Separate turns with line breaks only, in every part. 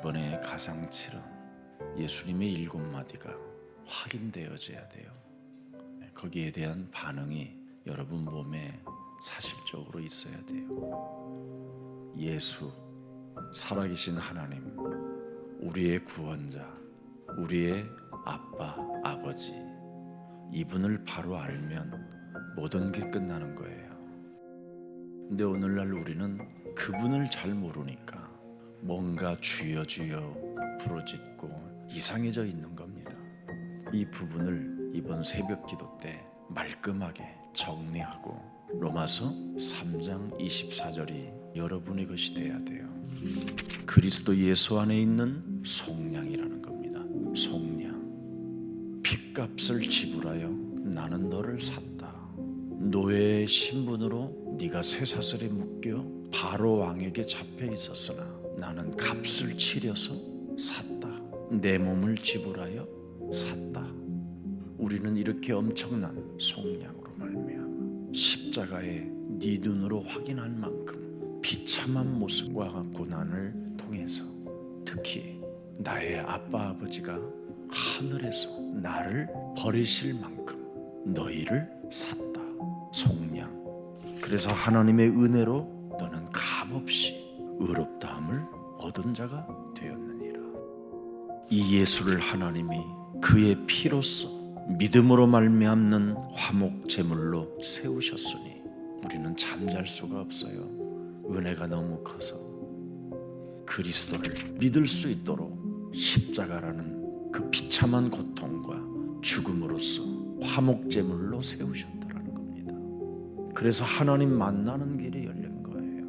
이번에 가상칠은 예수님의 7마디가 확인되어져야 돼요. 거기에 대한 반응이 여러분 몸에 사실적으로 있어야 돼요. 예수, 살아계신 하나님, 우리의 구원자, 우리의 아빠, 아버지, 이분을 바로 알면 모든 게 끝나는 거예요. 근데 오늘날 우리는 그분을 잘 모르니까 뭔가 주여 주여 부르짖고 이상해져 있는 겁니다. 이 부분을 이번 새벽 기도 때 말끔하게 정리하고 로마서 3장 24절이 여러분의 것이 돼야 돼요. 그리스도 예수 안에 있는 속량이라는 겁니다. 속량. 핏값을 지불하여 나는 너를 샀다. 노예의 신분으로 네가 쇠사슬에 묶여 바로 왕에게 잡혀 있었으나 나는 값을 치려서 샀다. 내 몸을 지불하여 샀다. 우리는 이렇게 엄청난 속량으로 말미암아 십자가에 네 눈으로 확인할 만큼 비참한 모습과 고난을 통해서 특히 나의 아빠 아버지가 하늘에서 나를 버리실 만큼 너희를 샀다. 속량. 그래서 하나님의 은혜로 너는 값없이 의롭다함을 얻은 자가 되었느니라. 이 예수를 하나님이 그의 피로써 믿음으로 말미암는 화목 제물로 세우셨으니 우리는 잠잘 수가 없어요. 은혜가 너무 커서 그리스도를 믿을 수 있도록 십자가라는 그 비참한 고통과 죽음으로써 화목 제물로 세우셨다라는 겁니다. 그래서 하나님 만나는 길이 열린 거예요.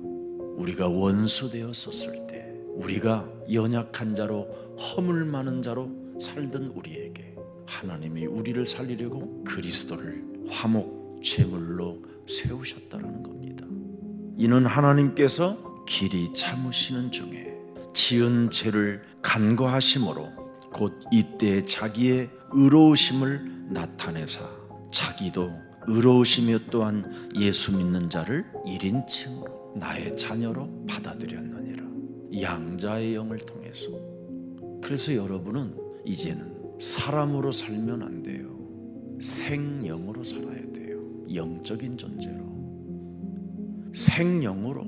우리가 원수 되었었을 때, 우리가 연약한 자로 허물 많은 자로 살던 우리에게 하나님이 우리를 살리려고 그리스도를 화목 제물로 세우셨다라는 겁니다. 이는 하나님께서 길이 참으시는 중에 지은 죄를 간과하심으로 곧 이때 자기의 의로우심을 나타내사 자기도 의로우시며 또한 예수 믿는 자를 1인칭으로 나의 자녀로 받아들였느니라. 양자의 영을 통해서. 그래서 여러분은 이제는 사람으로 살면 안 돼요. 생영으로 살아야 돼요. 영적인 존재로. 생영으로.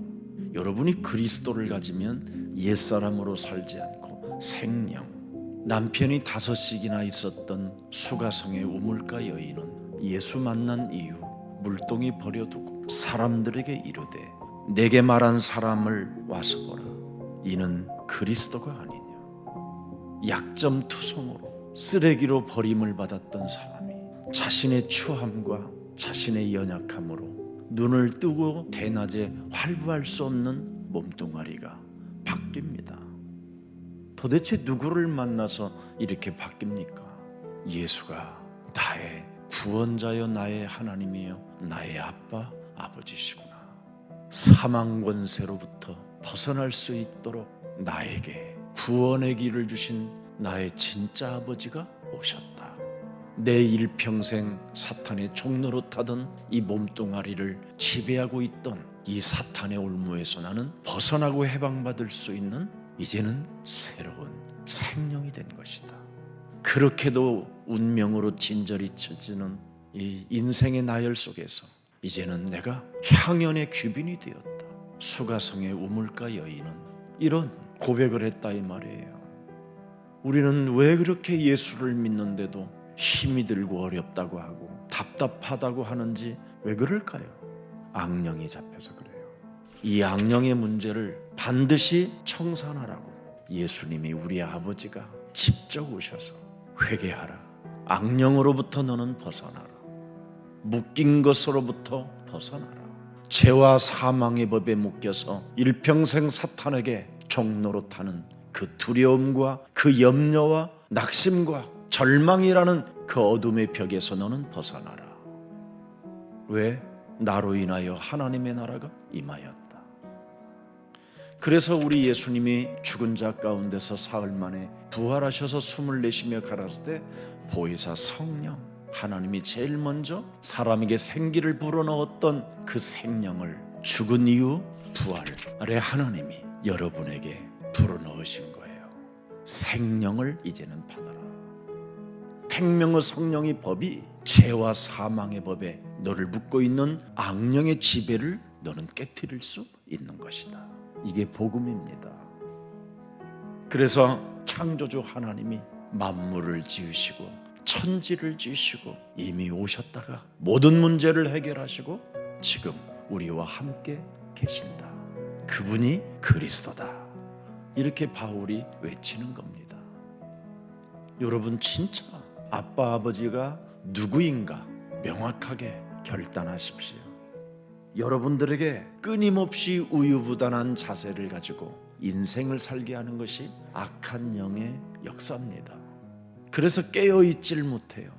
여러분이 그리스도를 가지면 옛사람으로 살지 않고 생영. 남편이 5씩이나 있었던 수가성의 우물가 여인은 예수 만난 이후 물동이 버려두고 사람들에게 이르되 내게 말한 사람을 와서 보라. 이는 그리스도가 아니냐. 약점투성으로 쓰레기로 버림을 받았던 사람이 자신의 추함과 자신의 연약함으로 눈을 뜨고 대낮에 활보할 수 없는 몸뚱아리가 바뀝니다. 도대체 누구를 만나서 이렇게 바뀝니까? 예수가 나의 구원자여 나의 하나님이여 나의 아빠 아버지시구나. 사망 권세로부터 벗어날 수 있도록 나에게 구원의 길을 주신 나의 진짜 아버지가 오셨다. 내 일평생 사탄의 종노릇하던 이 몸뚱아리를 지배하고 있던 이 사탄의 올무에서 나는 벗어나고 해방받을 수 있는 이제는 새로운 생명이 된 것이다. 그렇게도 운명으로 진절이 쳐지는 이 인생의 나열 속에서 이제는 내가 향연의 귀빈이 되었다. 수가성의 우물가 여인은 이런 고백을 했다 이 말이에요. 우리는 왜 그렇게 예수를 믿는데도 힘이 들고 어렵다고 하고 답답하다고 하는지 왜 그럴까요? 악령이 잡혀서 그래요. 이 악령의 문제를 반드시 청산하라고 예수님이 우리 아버지가 직접 오셔서 회개하라. 악령으로부터 너는 벗어나라. 묶인 것으로부터 벗어나라. 죄와 사망의 법에 묶여서 일평생 사탄에게 종노릇하는 그 두려움과 그 염려와 낙심과 절망이라는 그 어둠의 벽에서 너는 벗어나라. 왜? 나로 인하여 하나님의 나라가 임하였다. 그래서 우리 예수님이 죽은 자 가운데서 사흘 만에 부활하셔서 숨을 내쉬며 가라사대 때 보혜사 성령, 하나님이 제일 먼저 사람에게 생기를 불어넣었던 그 생명을 죽은 이후 부활의 하나님이 여러분에게 불어넣으신 거예요. 생명을 이제는 받아라. 생명의 성령의 법이 죄와 사망의 법에 너를 묶고 있는 악령의 지배를 너는 깨트릴 수 있는 것이다. 이게 복음입니다. 그래서 창조주 하나님이 만물을 지으시고 천지를 지으시고 이미 오셨다가 모든 문제를 해결하시고 지금 우리와 함께 계신다. 그분이 그리스도다. 이렇게 바울이 외치는 겁니다. 여러분, 진짜 아빠 아버지가 누구인가 명확하게 결단하십시오. 여러분들에게 끊임없이 우유부단한 자세를 가지고 인생을 살게 하는 것이 악한 영의 역사입니다. 그래서 깨어있질 못해요.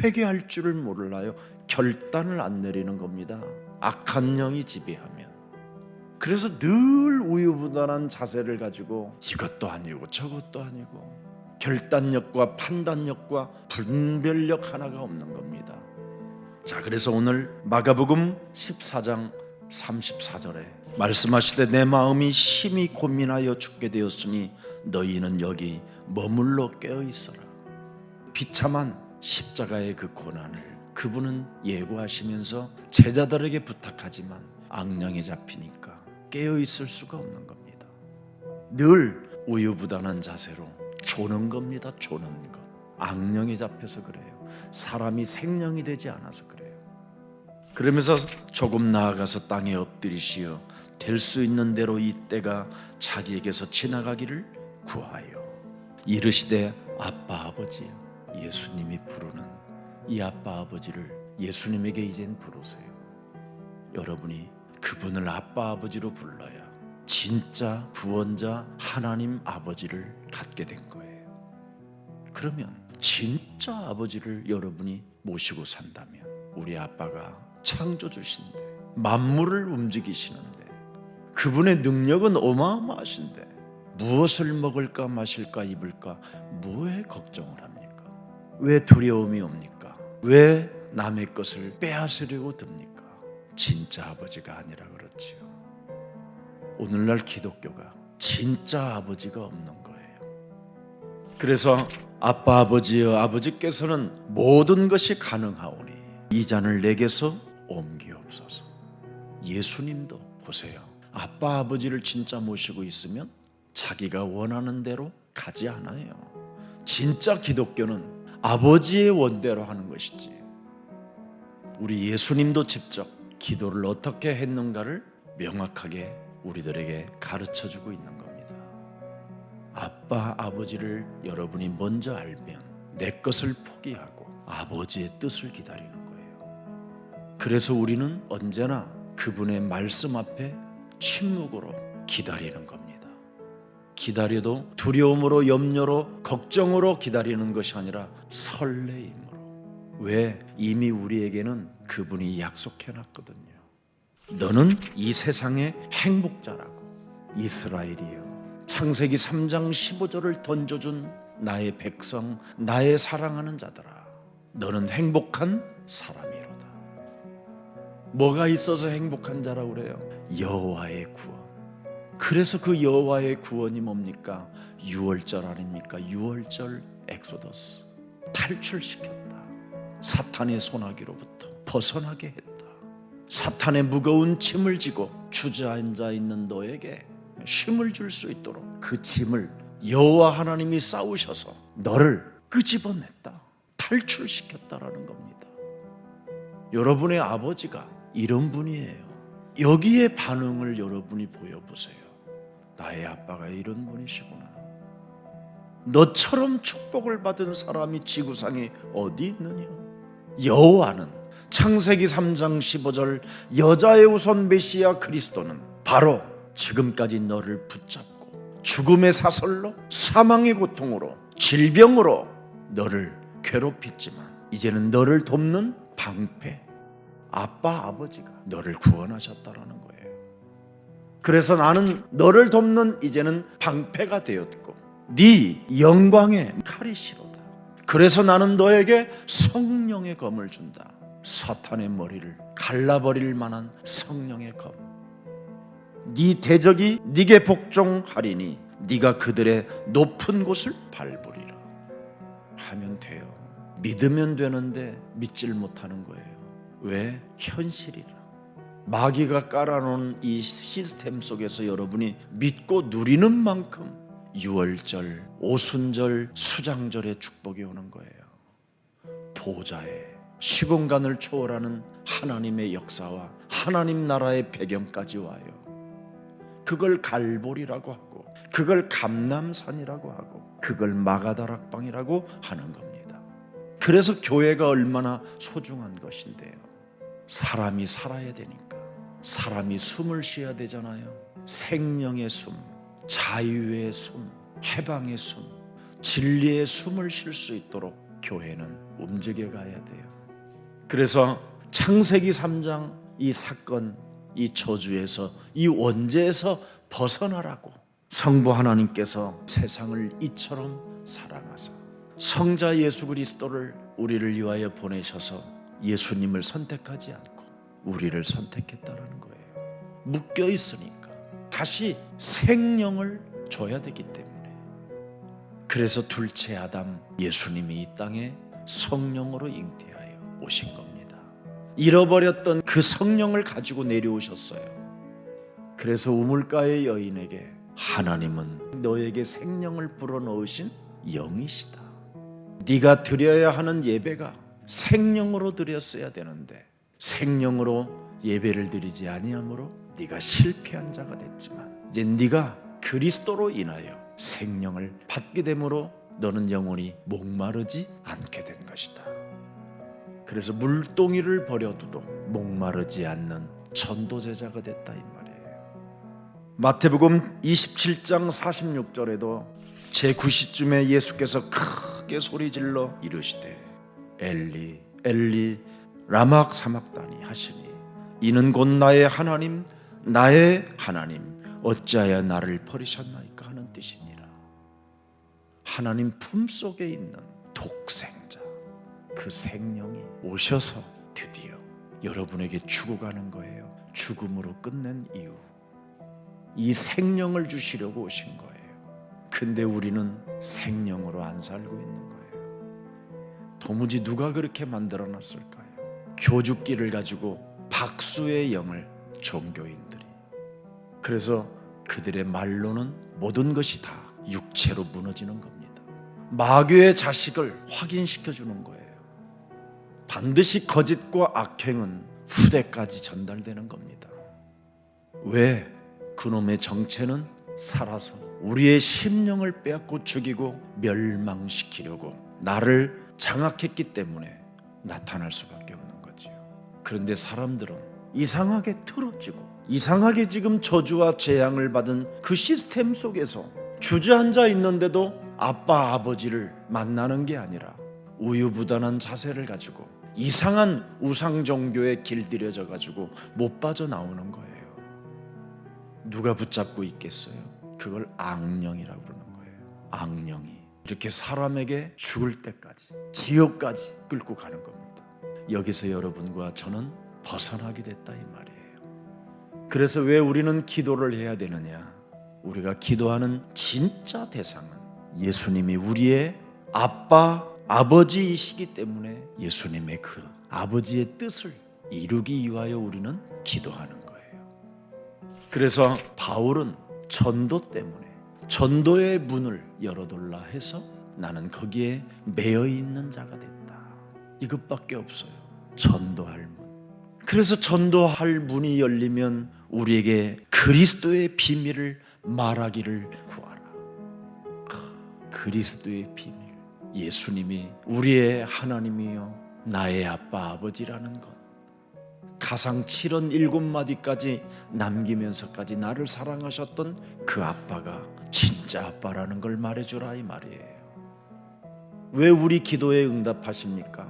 회개할 줄을 몰라요. 결단을 안 내리는 겁니다. 악한 영이 지배하면. 그래서 늘 우유부단한 자세를 가지고 이것도 아니고 저것도 아니고 결단력과 판단력과 분별력 하나가 없는 겁니다. 자, 그래서 오늘 마가복음 14장 34절에 말씀하시되 내 마음이 심히 고민하여 죽게 되었으니 너희는 여기 머물러 깨어 있어라. 비참한 십자가의 그 고난을 그분은 예고하시면서 제자들에게 부탁하지만 악령에 잡히니까 깨어 있을 수가 없는 겁니다. 늘 우유부단한 자세로 조는 겁니다. 조는 것. 악령에 잡혀서 그래요. 사람이 생명이 되지 않아서 그래요. 그러면서 조금 나아가서 땅에 엎드리시어 될 수 있는 대로 이 때가 자기에게서 지나가기를 구하여 이르시되 아빠 아버지여. 예수님이 부르는 이 아빠 아버지를 예수님에게 이젠 부르세요. 여러분이 그분을 아빠 아버지로 불러야 진짜 구원자 하나님 아버지를 갖게 된 거예요. 그러면 진짜 아버지를 여러분이 모시고 산다면 우리 아빠가 창조주신데 만물을 움직이시는데 그분의 능력은 어마어마하신데 무엇을 먹을까 마실까 입을까 뭐에 걱정을 합니까? 왜 두려움이 옵니까? 왜 남의 것을 빼앗으려고 듭니까? 진짜 아버지가 아니라 그렇지요. 오늘날 기독교가 진짜 아버지가 없는 거예요. 그래서 아빠 아버지여 아버지께서는 모든 것이 가능하오니 이 잔을 내게서 옮기옵소서. 예수님도 보세요. 아빠 아버지를 진짜 모시고 있으면 자기가 원하는 대로 가지 않아요. 진짜 기독교는 아버지의 원대로 하는 것이지. 우리 예수님도 직접 기도를 어떻게 했는가를 명확하게 우리들에게 가르쳐주고 있는 겁니다. 아빠 아버지를 여러분이 먼저 알면 내 것을 포기하고 아버지의 뜻을 기다리는 거예요. 그래서 우리는 언제나 그분의 말씀 앞에 침묵으로 기다리는 겁니다. 기다려도 두려움으로 염려로 걱정으로 기다리는 것이 아니라 설레임으로. 왜? 이미 우리에게는 그분이 약속해놨거든요. 너는 이 세상의 행복자라고. 이스라엘이여 창세기 3장 15절을 던져준 나의 백성 나의 사랑하는 자들아 너는 행복한 사람이로다. 뭐가 있어서 행복한 자라고 그래요? 여호와의 구원. 그래서 그 여호와의 구원이 뭡니까? 유월절 아닙니까? 유월절 엑소더스. 탈출시켰다. 사탄의 소나기로부터 벗어나게 했다. 사탄의 무거운 짐을 지고 주저앉아 있는 너에게 쉼을 줄 수 있도록 그 짐을 여호와 하나님이 싸우셔서 너를 끄집어냈다. 탈출시켰다라는 겁니다. 여러분의 아버지가 이런 분이에요. 여기에 반응을 여러분이 보여보세요. 나의 아빠가 이런 분이시구나. 너처럼 축복을 받은 사람이 지구상에 어디 있느냐? 여호와는 창세기 3장 15절 여자의 우선 메시아 그리스도는 바로 지금까지 너를 붙잡고 죽음의 사슬로 사망의 고통으로 질병으로 너를 괴롭혔지만 이제는 너를 돕는 방패 아빠 아버지가 너를 구원하셨다라는 거예요. 그래서 나는 너를 돕는 이제는 방패가 되었고 네 영광의 칼이시로다. 그래서 나는 너에게 성령의 검을 준다. 사탄의 머리를 갈라버릴 만한 성령의 검. 네 대적이 네게 복종하리니 네가 그들의 높은 곳을 밟으리라 하면 돼요. 믿으면 되는데 믿질 못하는 거예요. 왜? 현실이라. 마귀가 깔아놓은 이 시스템 속에서 여러분이 믿고 누리는 만큼 유월절, 오순절, 수장절의 축복이 오는 거예요. 보좌에 시공간을 초월하는 하나님의 역사와 하나님 나라의 배경까지 와요. 그걸 갈보리라고 하고, 그걸 감람산이라고 하고, 그걸 마가다락방이라고 하는 겁니다. 그래서 교회가 얼마나 소중한 것인데요. 사람이 살아야 되니까. 사람이 숨을 쉬어야 되잖아요. 생명의 숨, 자유의 숨, 해방의 숨, 진리의 숨을 쉴 수 있도록 교회는 움직여 가야 돼요. 그래서 창세기 3장 이 사건, 이 저주에서, 이 원죄에서 벗어나라고 성부 하나님께서 세상을 이처럼 사랑하사 성자 예수 그리스도를 우리를 위하여 보내셔서 예수님을 선택하지 않고 우리를 선택했다라는 거예요. 묶여 있으니까 다시 생명을 줘야 되기 때문에. 그래서 둘째 아담 예수님이 이 땅에 성령으로 잉태하여 오신 겁니다. 잃어버렸던 그 성령을 가지고 내려오셨어요. 그래서 우물가의 여인에게 하나님은 너에게 생명을 불어넣으신 영이시다. 네가 드려야 하는 예배가 생명으로 드렸어야 되는데 생명으로 예배를 드리지 아니하므로 네가 실패한 자가 됐지만 이제 네가 그리스도로 인하여 생명을 받게 되므로 너는 영원히 목마르지 않게 된 것이다. 그래서 물동이를 버려두도 목마르지 않는 전도제자가 됐다 이 말이에요. 마태복음 27장 46절에도 제9시쯤에 예수께서 크게 소리질러 이르시되 엘리 엘리 라막 사막다니 하시니 이는 곧 나의 하나님 나의 하나님 어찌하여 나를 버리셨나이까 하는 뜻이니라. 하나님 품속에 있는 독생자 그 생명이 오셔서 드디어 여러분에게 죽어가는 거예요. 죽음으로 끝낸 이유, 이 생명을 주시려고 오신 거예요. 근데 우리는 생명으로 안 살고 있는 거예요. 도무지 누가 그렇게 만들어 놨을까요? 교죽기를 가지고 박수의 영을 종교인들이. 그래서 그들의 말로는 모든 것이 다 육체로 무너지는 겁니다. 마귀의 자식을 확인시켜 주는 거예요. 반드시 거짓과 악행은 후대까지 전달되는 겁니다. 왜? 그놈의 정체는 살아서 우리의 심령을 빼앗고 죽이고 멸망시키려고 나를 장악했기 때문에 나타날 수밖에 없는 거죠. 그런데 사람들은 이상하게 틀어지고 이상하게 지금 저주와 재앙을 받은 그 시스템 속에서 주저앉아 있는데도 아빠 아버지를 만나는 게 아니라 우유부단한 자세를 가지고 이상한 우상 종교에 길들여져 가지고 못 빠져나오는 거예요. 누가 붙잡고 있겠어요? 그걸 악령이라고 그러는 거예요. 악령이 이렇게 사람에게 죽을 때까지 지옥까지 끌고 가는 겁니다. 여기서 여러분과 저는 벗어나게 됐다 이 말이에요. 그래서 왜 우리는 기도를 해야 되느냐? 우리가 기도하는 진짜 대상은 예수님이 우리의 아빠, 아버지이시기 때문에 예수님의 그 아버지의 뜻을 이루기 위하여 우리는 기도하는 거예요. 그래서 바울은 전도 때문에 전도의 문을 열어달라 해서 나는 거기에 매여 있는 자가 됐다. 이것밖에 없어요. 전도할 문. 그래서 전도할 문이 열리면 우리에게 그리스도의 비밀을 말하기를 구하라. 그리스도의 비밀. 예수님이 우리의 하나님이요 나의 아빠 아버지라는 것. 가상 7원 7마디까지 남기면서까지 나를 사랑하셨던 그 아빠가 진짜 아빠라는 걸 말해주라 이 말이에요. 왜 우리 기도에 응답하십니까?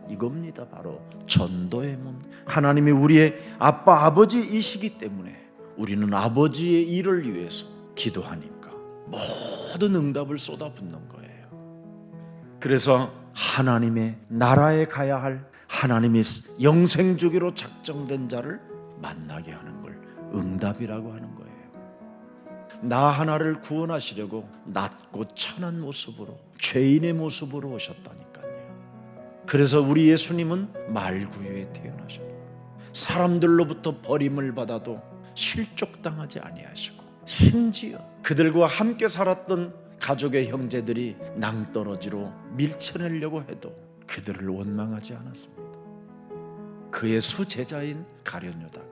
이겁니다. 바로 전도의 문. 하나님이 우리의 아빠 아버지이시기 때문에 우리는 아버지의 일을 위해서 기도하니까 모든 응답을 쏟아붓는 거예요. 그래서 하나님의 나라에 가야 할 하나님이 영생 주기로 작정된 자를 만나게 하는 걸 응답이라고 하는 거예요. 나 하나를 구원하시려고 낮고 천한 모습으로, 죄인의 모습으로 오셨다니까요. 그래서 우리 예수님은 말구유에 태어나셨고 사람들로부터 버림을 받아도 실족당하지 아니하시고, 심지어 그들과 함께 살았던 가족의 형제들이 낭떠러지로 밀쳐내려고 해도 그들을 원망하지 않았습니다. 그의 수제자인 가룟 유다가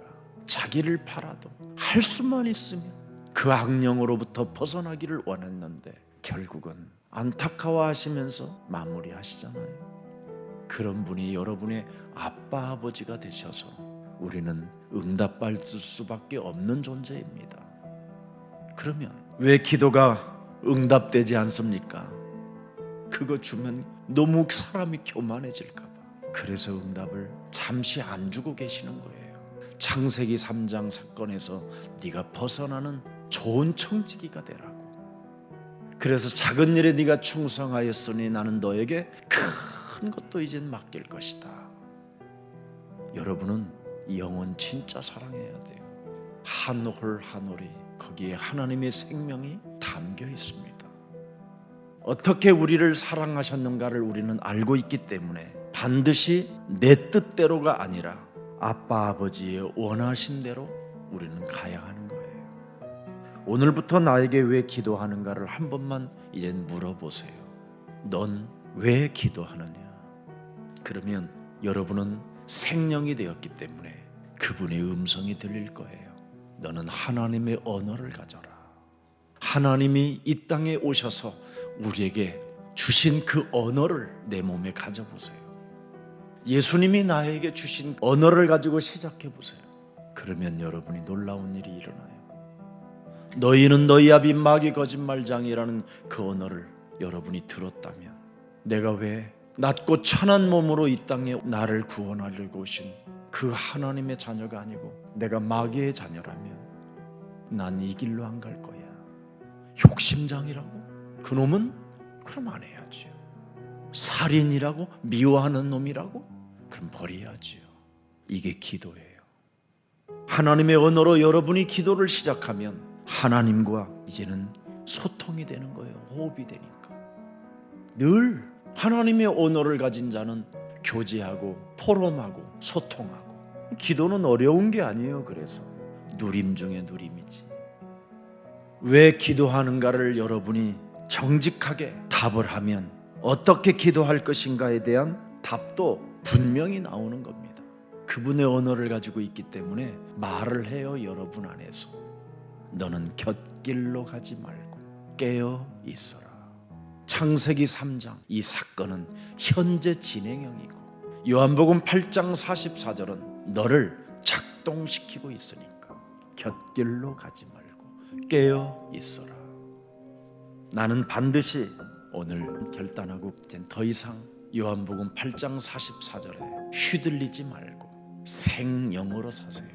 자기를 팔아도 할 수만 있으면 그 악령으로부터 벗어나기를 원했는데 결국은 안타까워하시면서 마무리하시잖아요. 그런 분이 여러분의 아빠 아버지가 되셔서 우리는 응답받을 수밖에 없는 존재입니다. 그러면 왜 기도가 응답되지 않습니까? 그거 주면 너무 사람이 교만해질까 봐. 그래서 응답을 잠시 안 주고 계시는 거예요. 창세기 3장 사건에서 네가 벗어나는 좋은 청지기가 되라고. 그래서 작은 일에 네가 충성하였으니 나는 너에게 큰 것도 이젠 맡길 것이다. 여러분은 영혼 진짜 사랑해야 돼요. 한 홀 한 홀이 거기에 하나님의 생명이 담겨 있습니다. 어떻게 우리를 사랑하셨는가를 우리는 알고 있기 때문에 반드시 내 뜻대로가 아니라 아빠 아버지의 원하신 대로 우리는 가야 하는 거예요. 오늘부터 나에게 왜 기도하는가를 한 번만 이젠 물어보세요. 넌 왜 기도하느냐? 그러면 여러분은 생명이 되었기 때문에 그분의 음성이 들릴 거예요. 너는 하나님의 언어를 가져라. 하나님이 이 땅에 오셔서 우리에게 주신 그 언어를 내 몸에 가져보세요. 예수님이 나에게 주신 언어를 가지고 시작해 보세요. 그러면 여러분이 놀라운 일이 일어나요. 너희는 너희 아비 마귀 거짓말장이라는 그 언어를 여러분이 들었다면, 내가 왜 낮고 천한 몸으로 이 땅에 나를 구원하려고 오신 그 하나님의 자녀가 아니고 내가 마귀의 자녀라면 난 이 길로 안 갈 거야. 욕심장이라고? 그놈은? 그럼 안 해야지요. 살인이라고? 미워하는 놈이라고? 그럼 버려야지요. 이게 기도예요. 하나님의 언어로 여러분이 기도를 시작하면 하나님과 이제는 소통이 되는 거예요. 호흡이 되니까. 늘 하나님의 언어를 가진 자는 교제하고 포럼하고 소통하고. 기도는 어려운 게 아니에요. 그래서 누림 중에 누림이지. 왜 기도하는가를 여러분이 정직하게 답을 하면 어떻게 기도할 것인가에 대한 답도 분명히 나오는 겁니다. 그분의 언어를 가지고 있기 때문에 말을 해요. 여러분 안에서 너는 곁길로 가지 말고 깨어 있어라. 창세기 3장 이 사건은 현재 진행형이고 요한복음 8장 44절은 너를 작동시키고 있으니까 곁길로 가지 말고 깨어 있어라. 나는 반드시 오늘 결단하고 이제 더 이상 요한복음 8장 44절에 휘둘리지 말고 생영으로 사세요.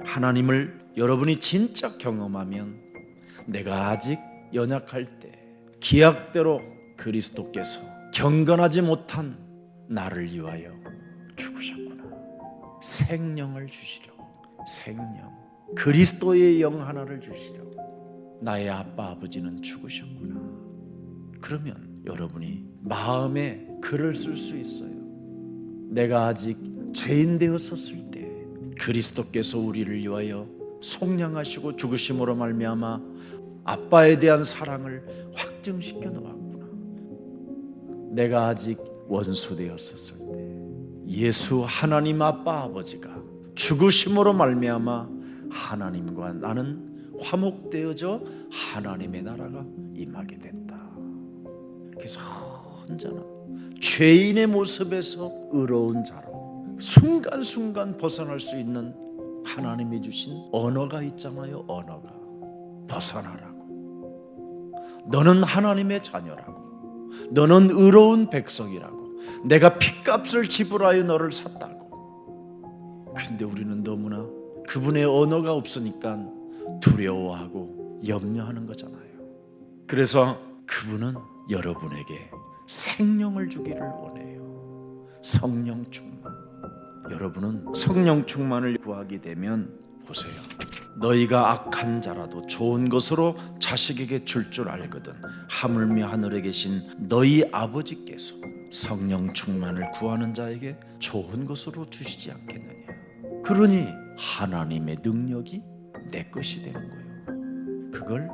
하나님을 여러분이 진짜 경험하면 내가 아직 연약할 때 기약대로 그리스도께서 경건하지 못한 나를 위하여 죽으셨구나. 생명을 주시려고, 생명, 그리스도의 영 하나를 주시려고 나의 아빠 아버지는 죽으셨구나. 그러면 여러분이 마음에 글을 쓸 수 있어요. 내가 아직 죄인 되었었을 때 그리스도께서 우리를 위하여 속량하시고 죽으심으로 말미암아 아빠에 대한 사랑을 확증시켜 놓았구나. 내가 아직 원수 되었었을 때 예수 하나님 아빠 아버지가 죽으심으로 말미암아 하나님과 나는 화목되어져 하나님의 나라가 임하게 됐다. 그래서 언제나 죄인의 모습에서 의로운 자로 순간순간 벗어날 수 있는 하나님이 주신 언어가 있잖아요. 언어가 벗어나라고. 너는 하나님의 자녀라고. 너는 의로운 백성이라고. 내가 핏값을 지불하여 너를 샀다고. 그런데 우리는 너무나 그분의 언어가 없으니까 두려워하고 염려하는 거잖아요. 그래서 그분은 여러분에게 생명을 주기를 원해요. 성령 충만. 여러분은 성령 충만을 구하게 되면 보세요. 너희가 악한 자라도 좋은 것으로 자식에게 줄 알거든 하물며 하늘에 계신 너희 아버지께서 성령 충만을 구하는 자에게 좋은 것으로 주시지 않겠느냐. 그러니 하나님의 능력이 내 것이 되는 거예요. 그걸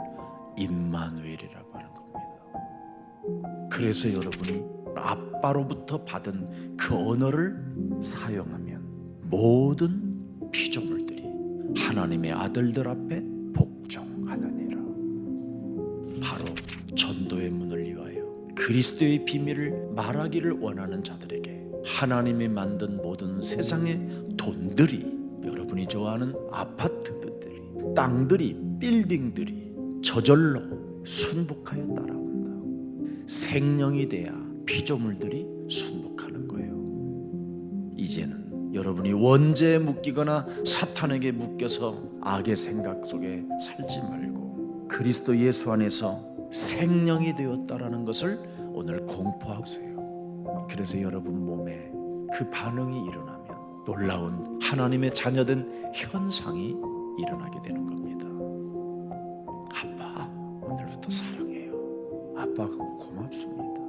임마누엘이라고 하는 겁니다. 그래서 여러분이 아빠로부터 받은 그 언어를 사용하면 모든 피조물들이 하나님의 아들들 앞에 복종하느니라. 바로 전도의 문을 위하여 그리스도의 비밀을 말하기를 원하는 자들에게 하나님이 만든 모든 세상의 돈들이, 여러분이 좋아하는 아파트들이, 땅들이, 빌딩들이 저절로 순복하여 따라온다. 생명이 돼야 피조물들이 순복하는 거예요. 이제는 여러분이 원죄에 묶이거나 사탄에게 묶여서 악의 생각 속에 살지 말고 그리스도 예수 안에서 생명이 되었다라는 것을 오늘 공포하세요. 그래서 여러분 몸에 그 반응이 일어나면 놀라운 하나님의 자녀된 현상이 일어나게 되는 겁니다. 아빠, 오늘부터 사랑해요. 아빠가 고맙습니다.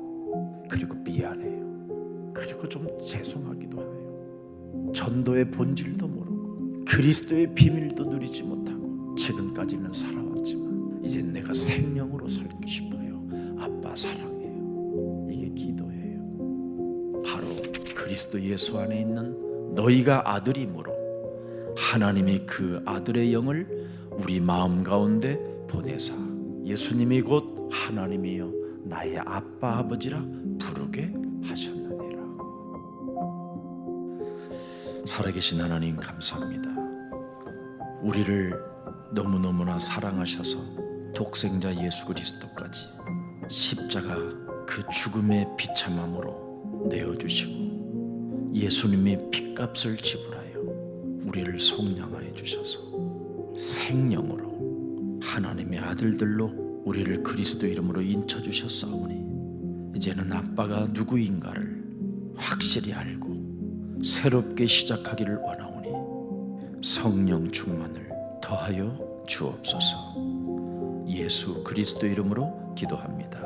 그리고 미안해요. 그리고 좀 죄송하기도 해요. 전도의 본질도 모르고 그리스도의 비밀도 누리지 못하고 지금까지는 살아왔지만 이젠 내가 생명으로 살고 싶어요. 아빠 사랑해요. 이게 기도예요. 바로 그리스도 예수 안에 있는 너희가 아들이므로 하나님이 그 아들의 영을 우리 마음 가운데 보내사 예수님이 곧 하나님이여 나의 아빠 아버지라 부르게 하셨느니라. 살아계신 하나님 감사합니다. 우리를 너무너무나 사랑하셔서 독생자 예수 그리스도까지 십자가 그 죽음의 비참함으로 내어주시고 예수님의 핏값을 지불하여 우리를 속량하여 주셔서 생명으로 하나님의 아들들로 우리를 그리스도 이름으로 인쳐주셨사오니 이제는 아빠가 누구인가를 확실히 알고 새롭게 시작하기를 원하오니 성령 충만을 더하여 주옵소서. 예수 그리스도 이름으로 기도합니다.